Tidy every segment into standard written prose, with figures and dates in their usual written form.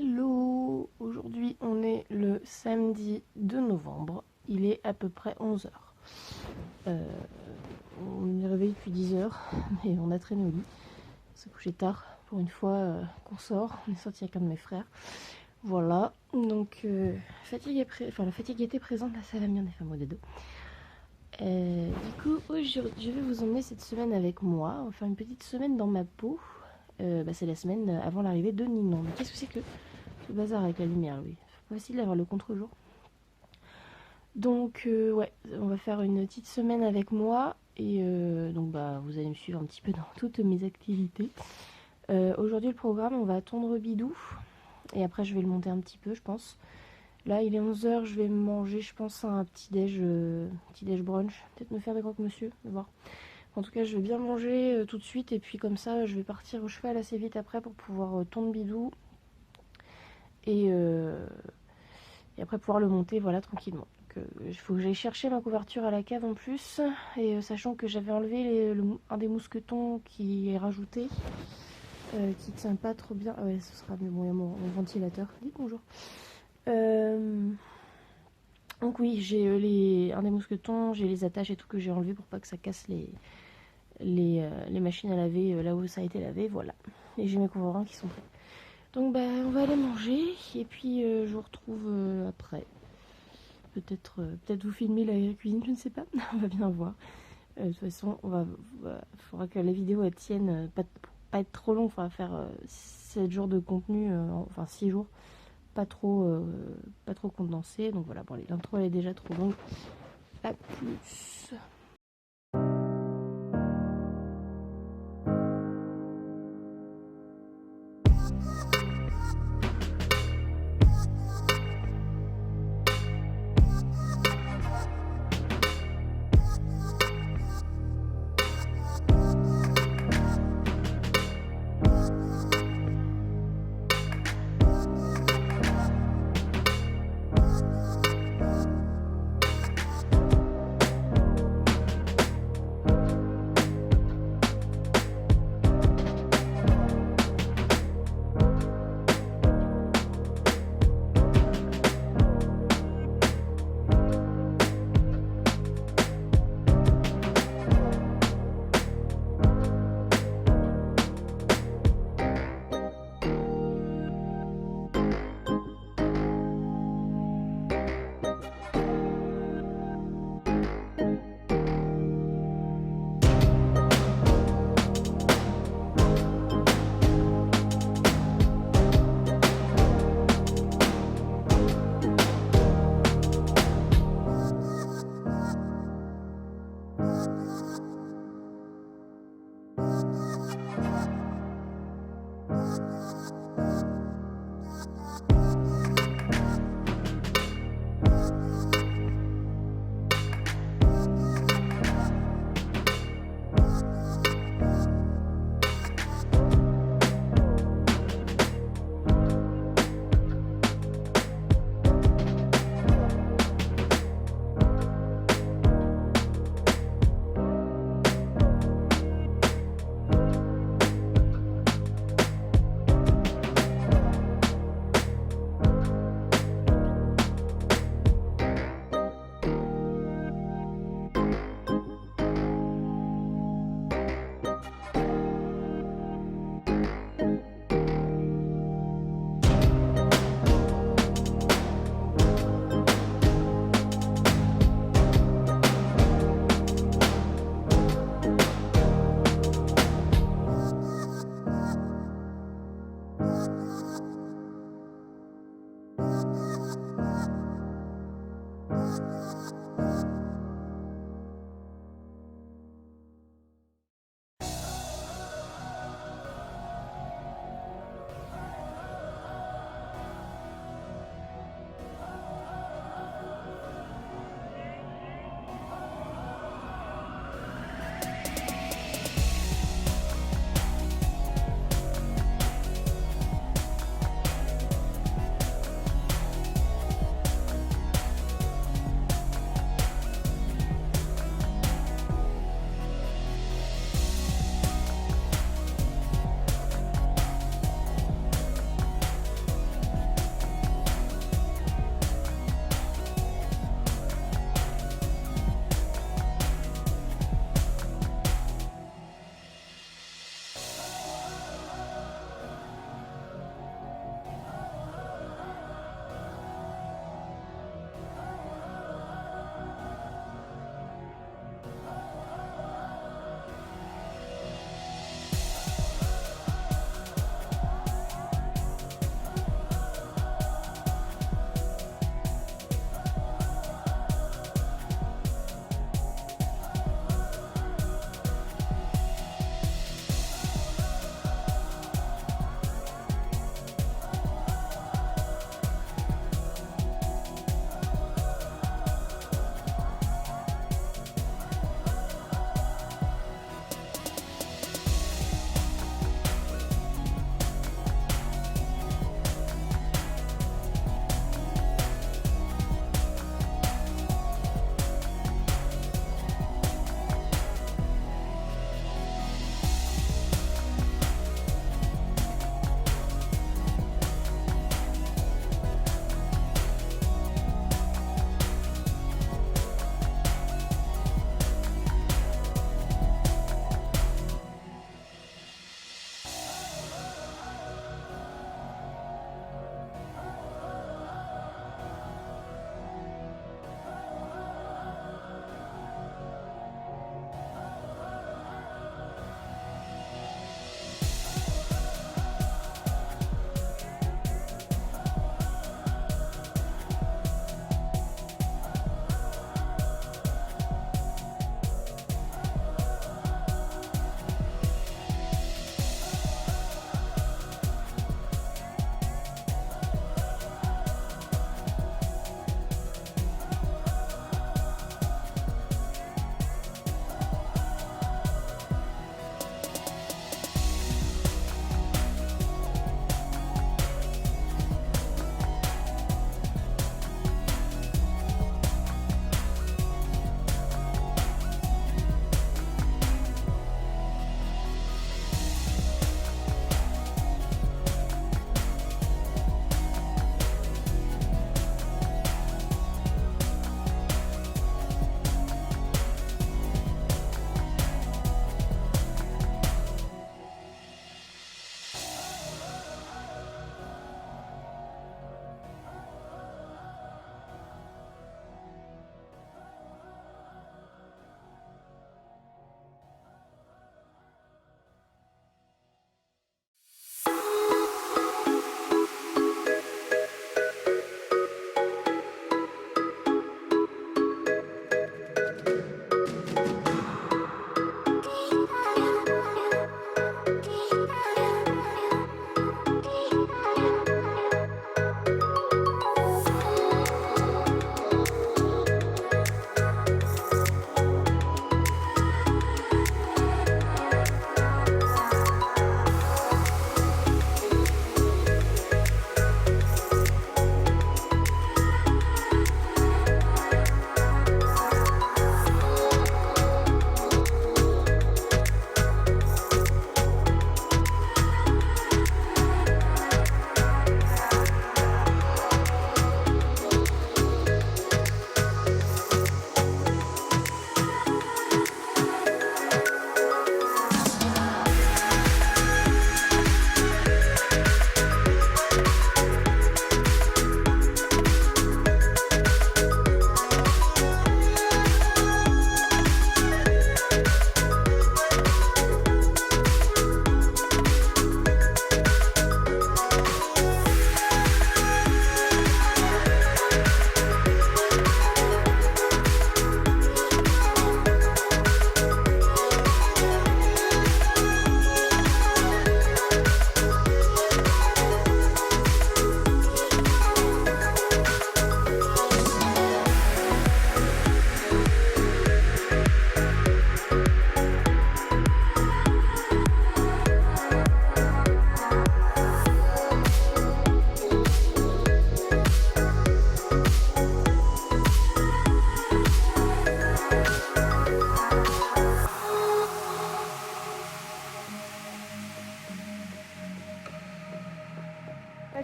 Hello! Aujourd'hui on est le samedi 2 novembre, il est à peu près 11 heures. On est réveillé depuis 10 heures, mais on a traîné au lit. On s'est couché tard pour une fois qu'on sort, on est sorti avec un de mes frères. Voilà, donc la fatigue était présente, là ça va mieux, on est fait des dos. Du coup, aujourd'hui je vais vous emmener cette semaine avec moi, on va faire une petite semaine dans ma peau. C'est la semaine avant l'arrivée de Ninon. Mais qu'est-ce que c'est que ce bazar avec la lumière, oui. C'est pas facile d'avoir le contre-jour. Donc, ouais, on va faire une petite semaine avec moi. Et donc, vous allez me suivre un petit peu dans toutes mes activités. Aujourd'hui, le programme, on va attendre Bidou. Et après, je vais le monter un petit peu, je pense. Là, il est 11 h, je vais manger, je pense, un petit-déj brunch. Peut-être me faire des croque-monsieur, on va voir. En tout cas, je vais bien manger tout de suite. Et puis, comme ça, je vais partir au cheval assez vite après pour pouvoir tondre Bidou. Et après pouvoir le monter, voilà, tranquillement. Il faut que j'aille chercher ma couverture à la cave en plus. Et sachant que j'avais enlevé un des mousquetons qui est rajouté, qui tient pas trop bien. Ah ouais, ce sera, mais bon, il y a mon ventilateur. Dis bonjour. Donc oui, j'ai un des mousquetons, j'ai les attaches et tout que j'ai enlevé pour pas que ça casse les machines à laver là où ça a été lavé, voilà. Et j'ai mes couverts qui sont prêts. Donc on va aller manger et puis je vous retrouve après. Peut-être vous filmer la cuisine, je ne sais pas. On va bien voir. De toute façon, faudra que la vidéo elle tienne, pas être trop long. Il faudra faire 7 jours de contenu, enfin 6 jours. Pas trop condensé. Donc voilà, bon, l'intro elle est déjà trop longue. A plus.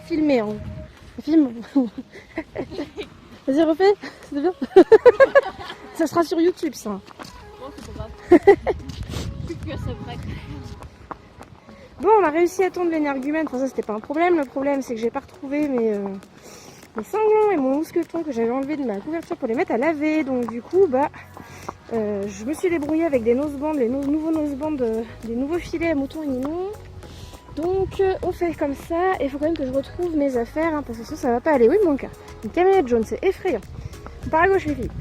filmer. Hein. Film. Vas-y, refais. C'est bien. Ça sera sur YouTube, ça. Bon, c'est pas grave. Plus que ça prête. Bon, on a réussi à tondre l'énergumène. Enfin, ça, c'était pas un problème. Le problème, c'est que j'ai pas retrouvé mes sanglants et mon mousqueton que j'avais enlevé de ma couverture pour les mettre à laver. Donc, du coup, je me suis débrouillée avec des nosebands, nouveaux nosebands, des nouveaux filets à moutons et minons. Donc, on fait comme ça. Et il faut quand même que je retrouve mes affaires, hein, parce que ça va pas aller. Oui, mon cas. Une camionnette jaune, c'est effrayant. Par à gauche, les filles.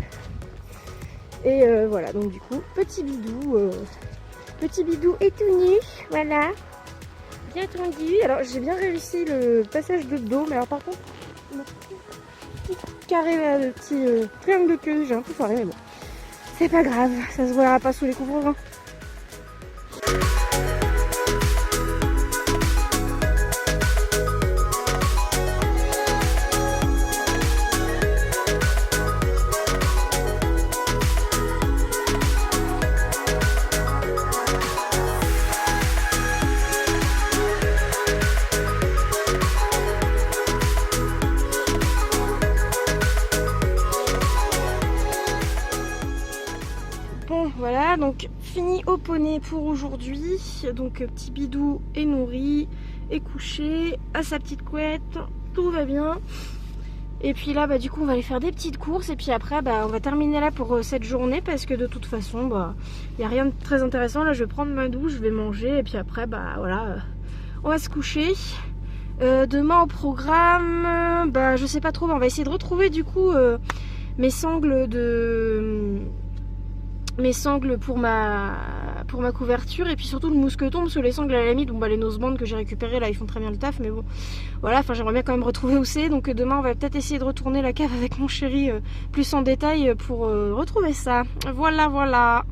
Et voilà, donc du coup, petit bidou est tout nu. Voilà. Bien tendu. Alors j'ai bien réussi le passage de dos, mais alors par contre, le petit carré là, le petit triangle de queue, j'ai un peu foiré, mais bon. C'est pas grave, ça se voira pas sous les couvre-vents. Bon voilà, donc fini au poney pour aujourd'hui. Donc petit bidou est nourri, est couché, à sa petite couette, tout va bien. Et puis là du coup on va aller faire des petites courses et puis après on va terminer là pour cette journée parce que de toute façon il n'y a rien de très intéressant. Là je vais prendre ma douche, je vais manger et puis après voilà, on va se coucher. Demain au programme, je sais pas trop, on va essayer de retrouver du coup mes sangles pour ma couverture et puis surtout le mousqueton parce que les sangles à la limite, les nosebands que j'ai récupérés là ils font très bien le taf, mais bon voilà, j'aimerais bien quand même retrouver où c'est, donc demain on va peut-être essayer de retourner la cave avec mon chéri plus en détail pour retrouver ça. Voilà.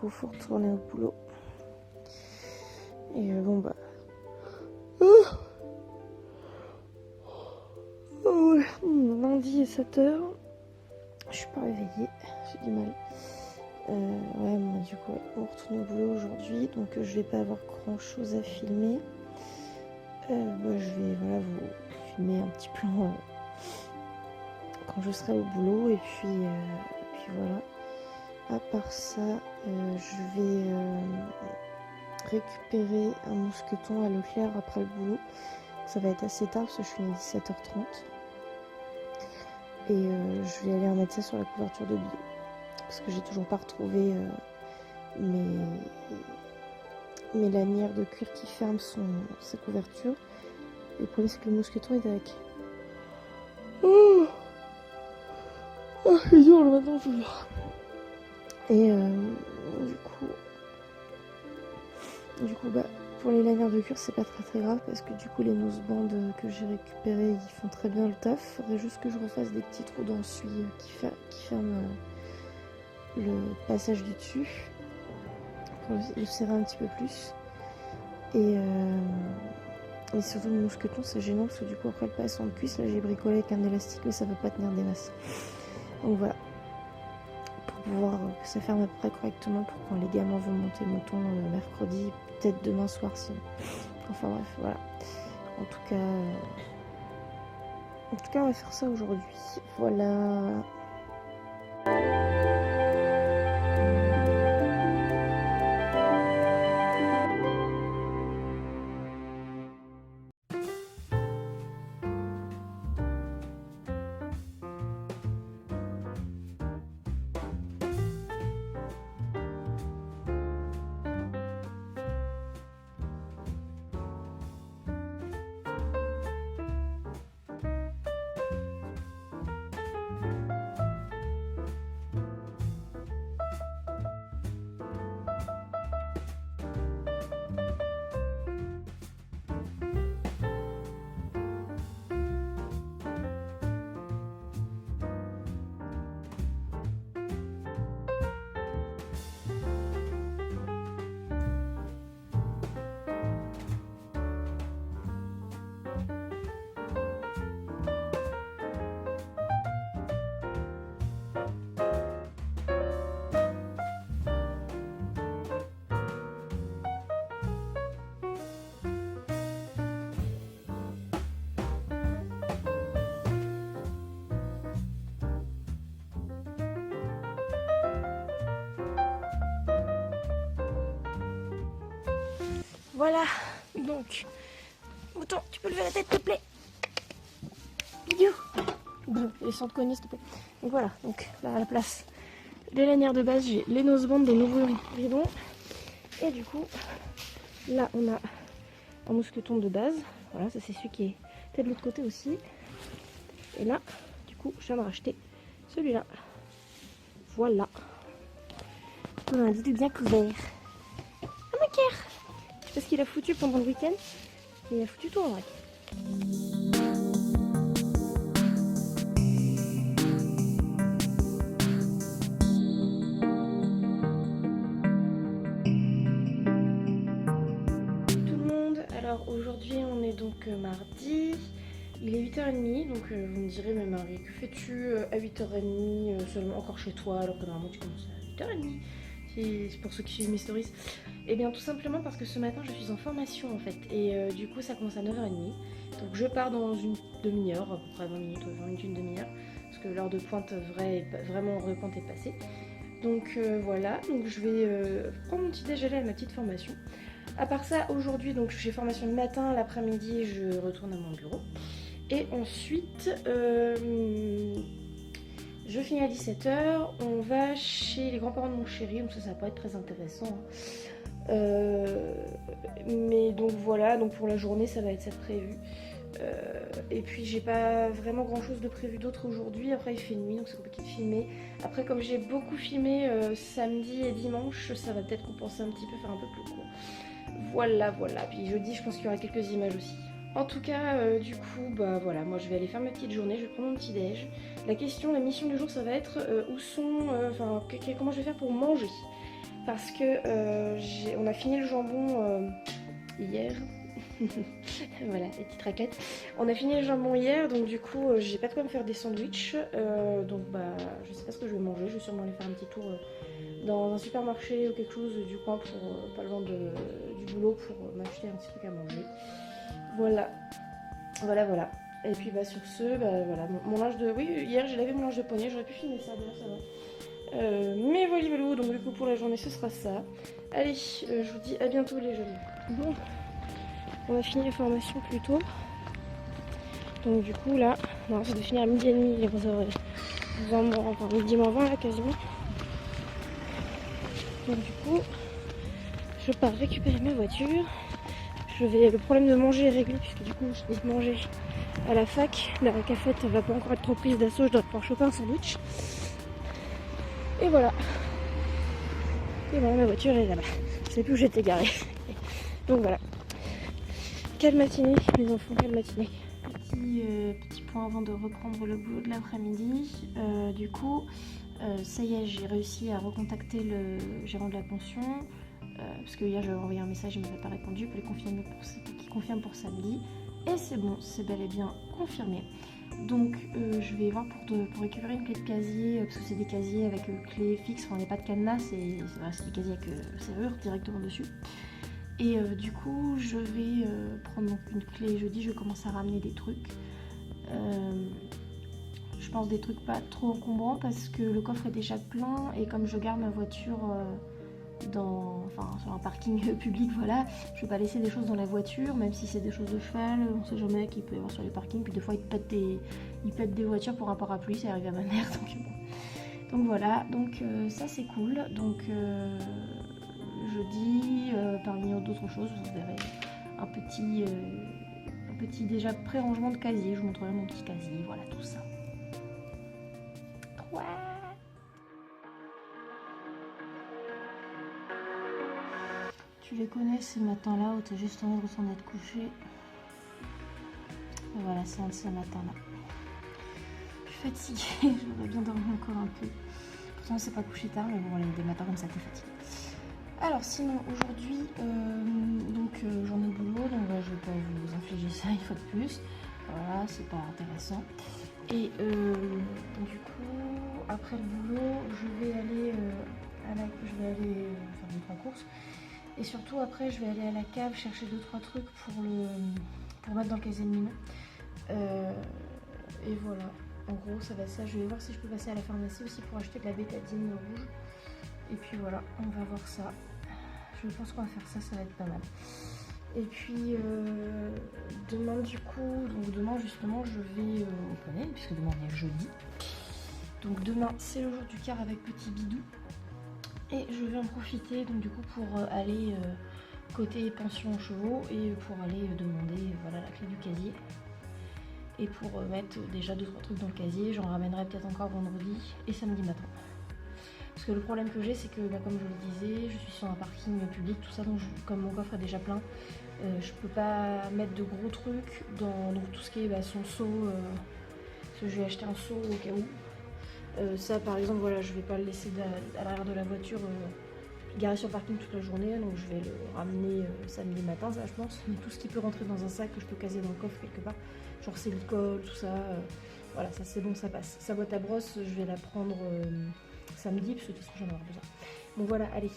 coup faut retourner au boulot. Et bon bah... Oh, ouais. Lundi 7h. Je suis pas réveillée, j'ai du mal. Ouais, moi, du coup, on retourne au boulot aujourd'hui, donc je vais pas avoir grand chose à filmer. Je vais voilà, vous filmer un petit plan quand je serai au boulot, et puis voilà. À part ça, je vais récupérer un mousqueton à Leclerc après le boulot. Ça va être assez tard parce que je finis à 17h30. Et je vais aller remettre ça sur la couverture de bio. Parce que j'ai toujours pas retrouvé mes lanières de cuir qui ferment sa couverture. Et le problème c'est que le mousqueton est avec. Oh, c'est dur le matin toujours. Et du coup bah, pour les lanières de cuir c'est pas très grave parce que du coup les nosebands que j'ai récupérés ils font très bien le taf. Faudrait juste que je refasse des petits trous d'ensuie qui ferment le passage du dessus pour le serrer un petit peu plus. Et surtout le mousqueton c'est gênant parce que du coup après le passe en cuisse, là j'ai bricolé avec un élastique mais ça va pas tenir des masses. Donc voilà, pour pouvoir que ça ferme à peu près correctement pour quand les gamins vont monter le mouton mercredi, peut-être demain soir sinon. Enfin bref, voilà. En tout cas on va faire ça aujourd'hui. Voilà. Voilà, donc, mouton, tu peux lever la tête, s'il te plaît. Bidou. Bon, les centres cogner, s'il te plaît. Donc voilà, donc là à la place des lanières de base, j'ai les nosebands des nouveaux ridons. Et du coup, là on a un mousqueton de base. Voilà, ça c'est celui qui est peut-être de l'autre côté aussi. Et là, du coup, je viens de racheter celui-là. Voilà. On a un doudou bien couvert. Ah, ma cœur! Je sais pas ce qu'il a foutu pendant le week-end, mais il a foutu tout en vrai. Tout le monde, alors aujourd'hui on est donc mardi, il est 8h30, donc vous me direz mais Marie, que fais-tu à 8h30 seulement encore chez toi alors que normalement tu commences à 8h30? C'est pour ceux qui suivent mes stories. Et bien tout simplement parce que ce matin je suis en formation en fait et du coup ça commence à 9h30. Donc je pars dans une demi-heure, à peu près 20 minutes, 20 minutes, une demi-heure, parce que l'heure de pointe vraiment heure de pointe est passée. Donc voilà, donc je vais prendre mon petit déjeuner à ma petite formation. À part ça, aujourd'hui donc j'ai formation le matin, l'après-midi je retourne à mon bureau. Et ensuite je finis à 17h, on va chez les grands-parents de mon chéri, donc ça va pas être très intéressant. Mais donc voilà, donc pour la journée ça va être ça prévu. Et puis j'ai pas vraiment grand chose de prévu d'autre aujourd'hui. Après il fait nuit donc c'est compliqué de filmer. Après comme j'ai beaucoup filmé samedi et dimanche, ça va peut-être compenser un petit peu, faire un peu plus court. Voilà. Puis jeudi je pense qu'il y aura quelques images aussi. En tout cas, du coup, bah voilà, moi je vais aller faire ma petite journée, je vais prendre mon petit déj. La mission du jour, ça va être comment je vais faire pour manger. parce que on a fini le jambon hier. Voilà, les petites raclettes. On a fini le jambon hier, donc du coup j'ai pas de quoi me faire des sandwichs. Donc bah je sais pas ce que je vais manger. Je vais sûrement aller faire un petit tour dans un supermarché ou quelque chose du coin pour pas loin du boulot pour m'acheter un petit truc à manger. Voilà. Voilà. Et puis bah sur ce, bah voilà, mon linge de... Oui, hier j'ai lavé mon linge de poignet, j'aurais pu filmer ça d'ailleurs, ça va. Mais voilà, donc du coup pour la journée ce sera ça. Allez, je vous dis à bientôt les jeunes. Bon, on a fini la formation plus tôt. Donc du coup là, non, ça doit finir à 12h30, vous aurez enfin midi moins 20 là quasiment. Donc du coup, je pars récupérer ma voiture. Le problème de manger est réglé puisque du coup je vais manger à la fac. La cafette elle va pas encore être trop prise d'assaut, je dois pouvoir choper un sandwich. Et voilà. Ma voiture est là-bas. Je sais plus où j'étais garée. Donc voilà. Quelle matinée les enfants, quelle matinée. Petit point avant de reprendre le boulot de l'après-midi. Du coup, ça y est, j'ai réussi à recontacter le gérant de la pension. Parce que hier j'avais envoyé un message, il ne m'avait pas répondu pour qu'il confirme pour samedi. Et c'est bon, c'est bel et bien confirmé. Donc je vais voir pour récupérer une clé de casier, parce que c'est des casiers avec clé fixe, enfin il n'y a pas de cadenas, c'est des casiers avec serrure directement dessus. Et du coup je vais prendre donc une clé jeudi, je vais commencer à ramener des trucs. Je pense des trucs pas trop encombrants parce que le coffre est déjà plein et comme je garde ma voiture sur un parking public, voilà, je vais pas laisser des choses dans la voiture, même si c'est des choses de cheval, on sait jamais qu'il peut y avoir sur les parkings, puis des fois ils pètent des voitures pour un parapluie, ça arrive à ma mère, donc bon. Donc voilà, donc ça c'est cool, donc jeudi, parmi d'autres choses, vous verrez un petit déjà pré-rangement de casier, je vous montrerai mon petit casier, voilà tout ça. Ouais. Tu les connais ces matins-là où t'es juste envie de retourner te coucher. Et voilà, c'est un de ces matins-là. Je suis fatiguée, j'aurais bien dormi encore un peu. Pourtant, c'est pas couché tard, mais bon, voilà, des matins comme ça, t'es fatiguée. Alors, sinon, aujourd'hui, j'en ai le boulot, donc je vais pas vous infliger ça une fois de plus. Voilà, c'est pas intéressant. Et du coup, après le boulot, je vais aller faire 2-3 courses. Et surtout après je vais aller à la cave chercher 2-3 trucs pour mettre dans le casier de Minon. Et voilà, en gros ça va être ça. Je vais voir si je peux passer à la pharmacie aussi pour acheter de la bétadine rouge. Et puis voilà, on va voir ça. Je pense qu'on va faire ça, ça va être pas mal. Et puis demain du coup, donc demain justement je vais au poney, puisque demain on est jeudi. Donc demain c'est le jour du car avec petit Bidou. Et je vais en profiter donc du coup pour aller côté pension chevaux et pour aller demander voilà, la clé du casier. Et pour mettre déjà 2-3 trucs dans le casier, j'en ramènerai peut-être encore vendredi et samedi matin. Parce que le problème que j'ai c'est que comme je le disais, je suis sur un parking public, tout ça, donc comme mon coffre est déjà plein, je peux pas mettre de gros trucs dans donc, tout ce qui est son seau, parce que je vais acheter un seau au cas où. Ça par exemple, voilà, je vais pas le laisser à l'arrière de la voiture garé sur le parking toute la journée, donc je vais le ramener samedi matin, ça je pense. Mais tout ce qui peut rentrer dans un sac que je peux caser dans le coffre quelque part, genre silicone, tout ça, voilà, ça c'est bon, ça passe. Sa boîte à brosse, je vais la prendre samedi, parce que de toute façon j'en aurai besoin. Bon voilà, allez,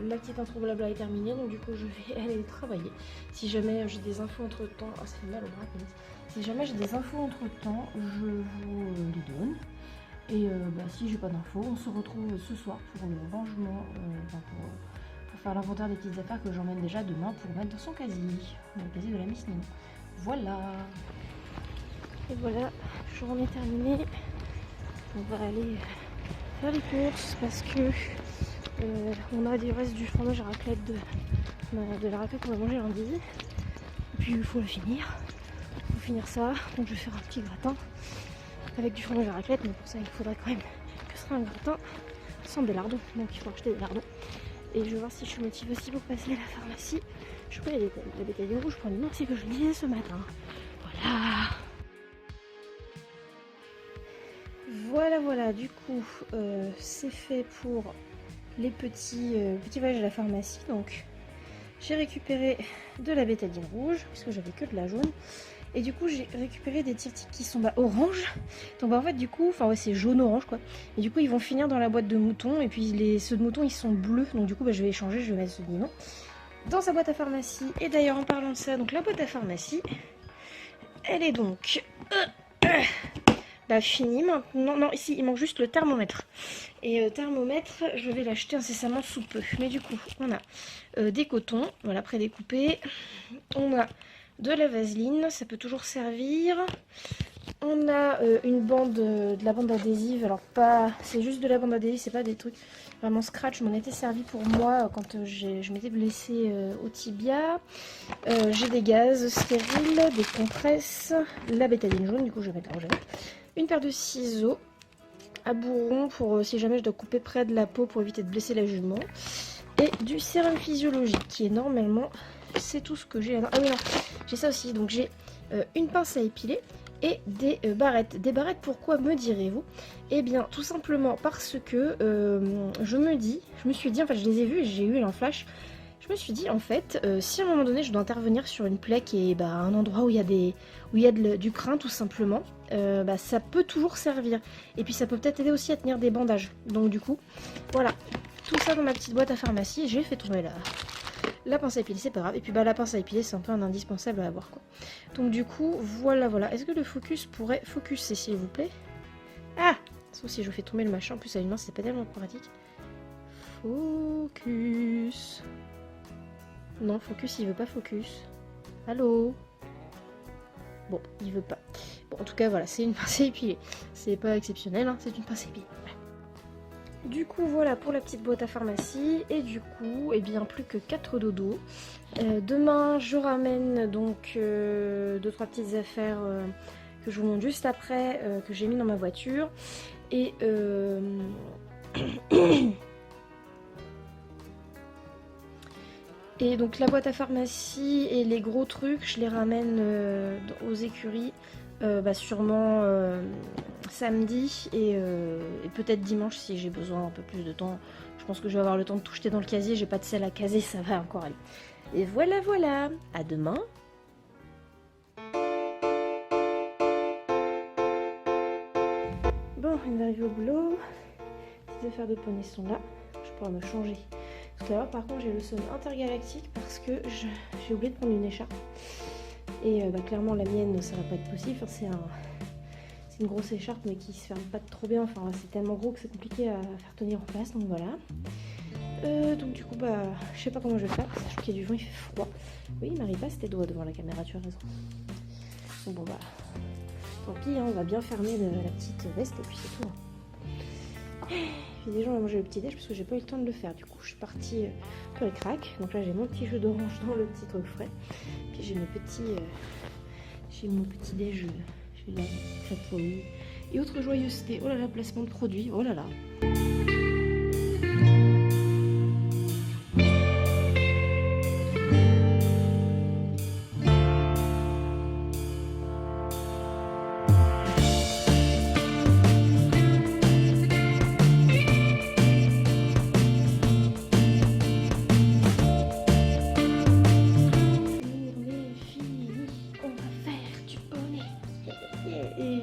la petite intro blabla est terminée, donc du coup je vais aller travailler. Si jamais j'ai des infos entre temps, ça fait mal au bras, si jamais j'ai des infos entre temps, je vous les donne. Et si j'ai pas d'infos, on se retrouve ce soir pour le rangement, pour faire l'inventaire des petites affaires que j'emmène déjà demain pour mettre dans son casier, dans le casier de la Miss Nino. Voilà. Et voilà, journée terminée. On va aller faire les courses parce que on a du reste du fromage à raclette de la raclette qu'on va manger lundi. Et puis il faut la finir. Il faut finir ça, donc je vais faire un petit gratin avec du fromage à raclette, mais pour ça il faudrait quand même que ce soit un gratin sans des lardons, donc il faut acheter des lardons. Et je vais voir si je suis motivée aussi pour passer à la pharmacie. Je prends la bétadine rouge pour les aussi que je lisais ce matin. Voilà, du coup c'est fait pour les petits voyages à la pharmacie. Donc j'ai récupéré de la bétadine rouge, puisque j'avais que de la jaune. Et du coup j'ai récupéré des Tirtiques qui sont orange. Donc en fait du coup, enfin ouais c'est jaune-orange quoi. Et du coup ils vont finir dans la boîte de mouton. Et puis ceux de mouton ils sont bleus. Donc du coup je vais échanger, je vais mettre ceux de Ninon dans sa boîte à pharmacie. Et d'ailleurs en parlant de ça, donc la boîte à pharmacie, elle est donc finie maintenant. Non, ici il manque juste le thermomètre. Et thermomètre, je vais l'acheter incessamment sous peu. Mais du coup, on a des cotons, voilà, prédécoupés. On a de la vaseline, ça peut toujours servir. On a une bande, de la bande adhésive. Alors pas, c'est juste de la bande adhésive, c'est pas des trucs vraiment scratch. Je m'en étais servi pour moi quand je m'étais blessée au tibia. J'ai des gaz stériles, des compresses, la bétadine jaune, du coup je vais mettre la rouge. Une paire de ciseaux à bourron pour si jamais je dois couper près de la peau pour éviter de blesser la jument. Et du sérum physiologique qui est normalement, c'est tout ce que j'ai. Ah oui non, j'ai ça aussi. Donc j'ai une pince à épiler et des barrettes. Des barrettes pourquoi me direz-vous? Eh bien tout simplement parce que je me suis dit, en fait je les ai vues et j'ai eu un flash. Je me suis dit en fait, si à un moment donné je dois intervenir sur une plaie qui est un endroit où il y a du crin tout simplement, ça peut toujours servir. Et puis ça peut peut-être aider aussi à tenir des bandages. Donc du coup, voilà, tout ça dans ma petite boîte à pharmacie. J'ai fait tomber la pince à épiler, c'est pas grave. Et puis la pince à épiler c'est un peu un indispensable à avoir quoi. Donc du coup, voilà. Est-ce que le focus pourrait focuser s'il vous plaît? Ah, sauf si je fais tomber le machin, en plus à une main c'est pas tellement pratique. Focus. Non, focus, il veut pas focus. Allô? Bon, il veut pas. Bon, en tout cas, voilà, c'est une pince à épiler. C'est pas exceptionnel, hein, c'est une pince à épiler. Voilà. Du coup, voilà pour la petite boîte à pharmacie. Et du coup, eh bien, plus que 4 dodos. Demain, je ramène donc 2-3 petites affaires que je vous montre juste après, que j'ai mis dans ma voiture. Et... Et donc la boîte à pharmacie et les gros trucs, je les ramène aux écuries sûrement samedi et peut-être dimanche si j'ai besoin un peu plus de temps. Je pense que je vais avoir le temps de tout jeter dans le casier, j'ai pas de sel à caser, ça va encore aller. Et voilà, à demain. Bon, on est arrivé au boulot, les affaires de poney sont là, je pourrais me changer. Tout à l'heure par contre j'ai le son intergalactique parce que j'ai oublié de prendre une écharpe et clairement la mienne ça va pas être possible, enfin, c'est une grosse écharpe mais qui se ferme pas trop bien, enfin c'est tellement gros que c'est compliqué à faire tenir en place, donc voilà. Donc du coup je sais pas comment je vais faire, sachant qu'il y a du vent, il fait froid. Oui il m'arrive pas tes doigts devant la caméra, tu as raison. Donc bon tant pis, hein, on va bien fermer la petite veste et puis c'est tout. Puis déjà on va manger le petit déj parce que j'ai pas eu le temps de le faire. Du coup je suis partie pour les cracks. Donc là j'ai mon petit jus d'orange dans le petit truc frais. Puis j'ai mon petit déj. J'ai la crêpe et autres joyeusetés. Oh là là, placement de produits. Oh là là.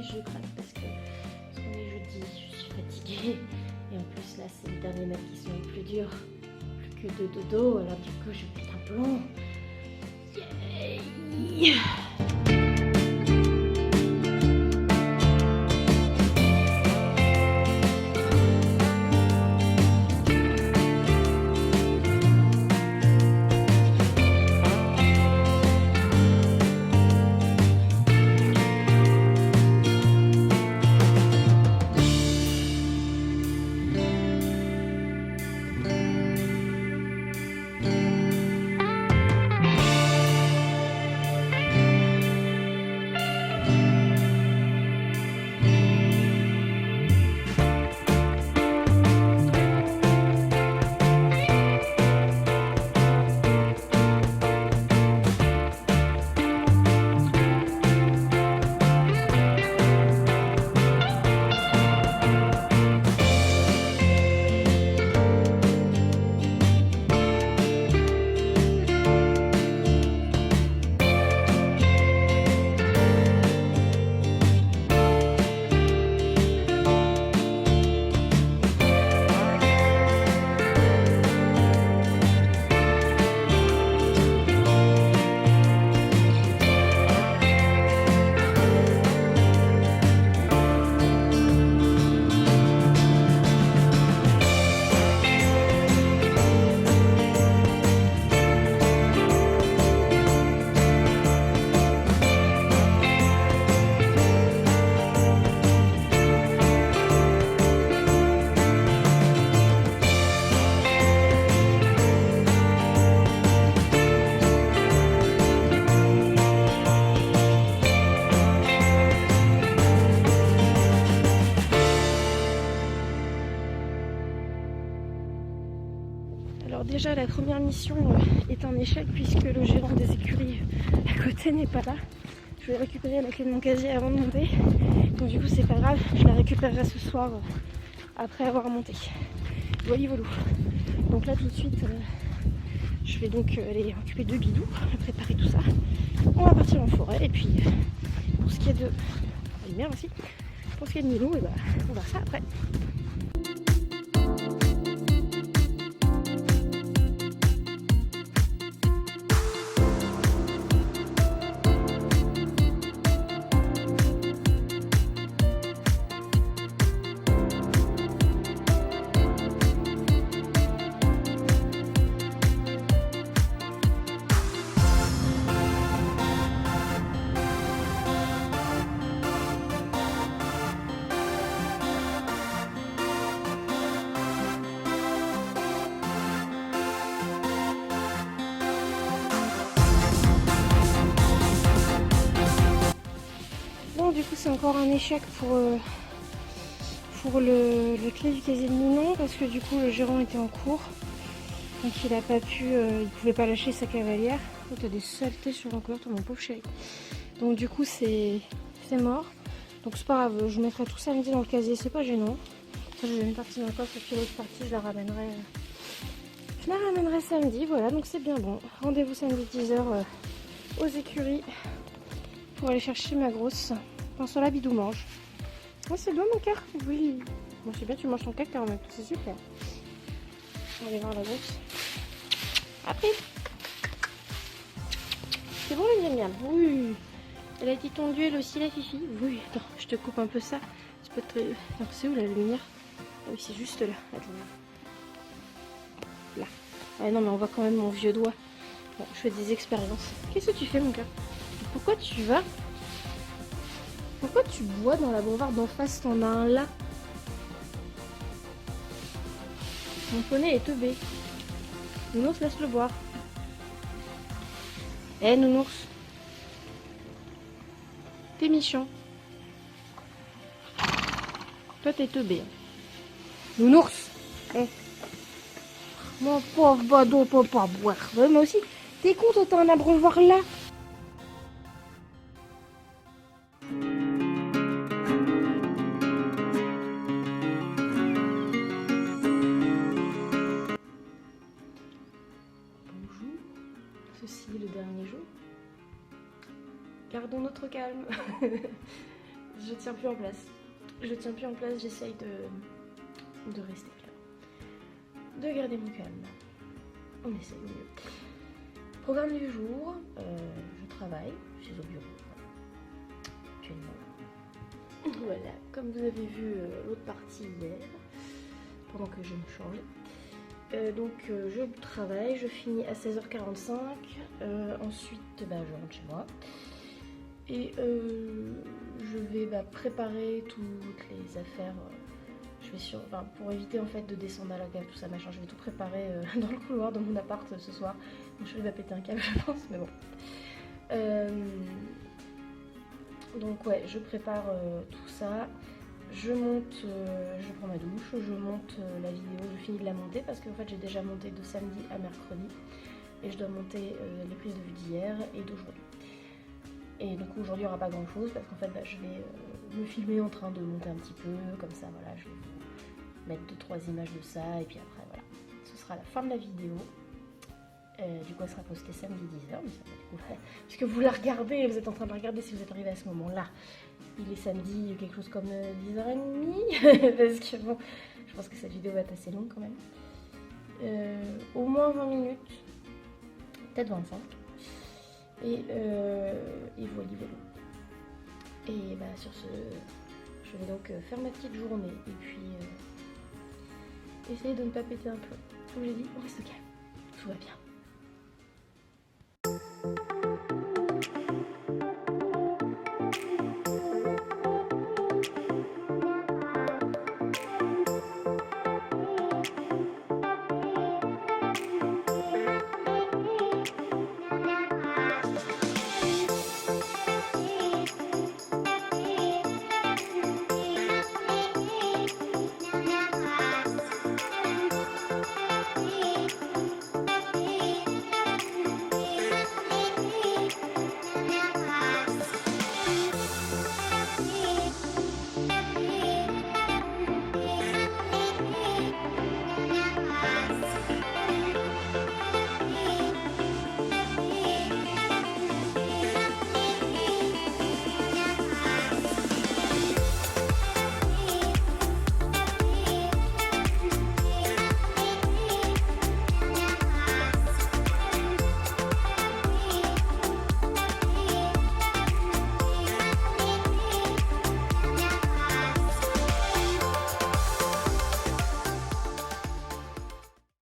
Je craque parce qu'on est jeudi, je suis fatiguée et en plus là c'est les derniers mètres qui sont les plus durs, plus que 2 dodo, alors du coup je pète un plomb. Yeah. déjà la première mission est un échec puisque le gérant des écuries à côté n'est pas là. Je vais récupérer la clé de mon casier avant de monter. Donc du coup c'est pas grave, je la récupérerai ce soir après avoir monté. Voilà, voilà. Donc là tout de suite, je vais donc aller occuper 2 bidous, préparer tout ça. On va partir en forêt et puis pour ce qui est de la lumière aussi, pour ce qui est de Milo, et bah, on va voir ça après. Bon, du coup c'est encore un échec pour le clé du casier de Ninon parce que du coup le gérant était en cours. Donc il a pas pu, il pouvait pas lâcher sa cavalière. Oh, t'as des saletés sur l'enclos, mon pauvre chéri. Donc du coup c'est mort. Donc c'est pas grave, je mettrai tout samedi dans le casier, c'est pas gênant. Ça j'ai une partie dans le coffre et puis l'autre partie je la ramènerai. Je la ramènerai samedi, voilà, donc c'est bien bon. Rendez-vous samedi 10h aux écuries pour aller chercher ma grosse. Enfin, la bidou mange. Oh, c'est bon mon cœur. Oui. Bon, je sais bien, tu manges ton caca en même temps, c'est super. On va aller voir la grosse. Après. C'est bon le miam miam. Oui. Elle a été tondue elle aussi la fifi. Oui. Attends, je te coupe un peu ça. C'est pas très. Attends, c'est où la lumière? Ah oui, c'est juste là. Attends. Là. Ah non, mais on voit quand même mon vieux doigt. Bon, je fais des expériences. Qu'est-ce que tu fais mon cœur? Pourquoi tu vas? Pourquoi tu bois dans la bombarde d'en face? T'en as un là. Mon poney est teubé. Nounours, laisse-le boire. Eh, Nounours. T'es méchant. Toi, t'es teubé. Nounours. Eh. Mon pauvre badaud peut pas boire. Ouais, moi aussi. T'es con, toi, t'as un abreuvoir là. Ceci est le dernier jour. Gardons notre calme. Je tiens plus en place. Je tiens plus en place, j'essaye de rester calme. De garder mon calme. On essaye mieux. Programme du jour. Je travaille. Je suis au bureau. Actuellement. Voilà. Comme vous avez vu l'autre partie hier, pendant que je me changeais. Donc je travaille, je finis à 16h45, ensuite je rentre chez moi et je vais préparer toutes les affaires. Je vais pour éviter en fait de descendre à la cave, tout ça machin, je vais tout préparer dans le couloir de mon appart ce soir. Mon chéri va péter un câble je pense, mais bon. Donc ouais, je prépare tout ça. Je monte, je prends ma douche, je monte la vidéo, je finis de la monter parce qu'en fait j'ai déjà monté de samedi à mercredi et je dois monter les prises de vue d'hier et d'aujourd'hui. Et donc aujourd'hui il n'y aura pas grand chose parce qu'en fait je vais me filmer en train de monter un petit peu, comme ça voilà, je vais vous mettre 2-3 images de ça et puis après voilà, ce sera la fin de la vidéo. Du coup elle sera postée samedi 10h, mais ça va du coup, puisque vous la regardez, vous êtes en train de la regarder si vous êtes arrivé à ce moment-là. Il est samedi quelque chose comme 10h30, parce que bon, je pense que cette vidéo va être assez longue quand même. Au moins 20 minutes, peut-être 25. Et voilà. Et sur ce, je vais donc faire ma petite journée et puis essayer de ne pas péter un plomb. Comme j'ai dit, on reste calme, tout va bien.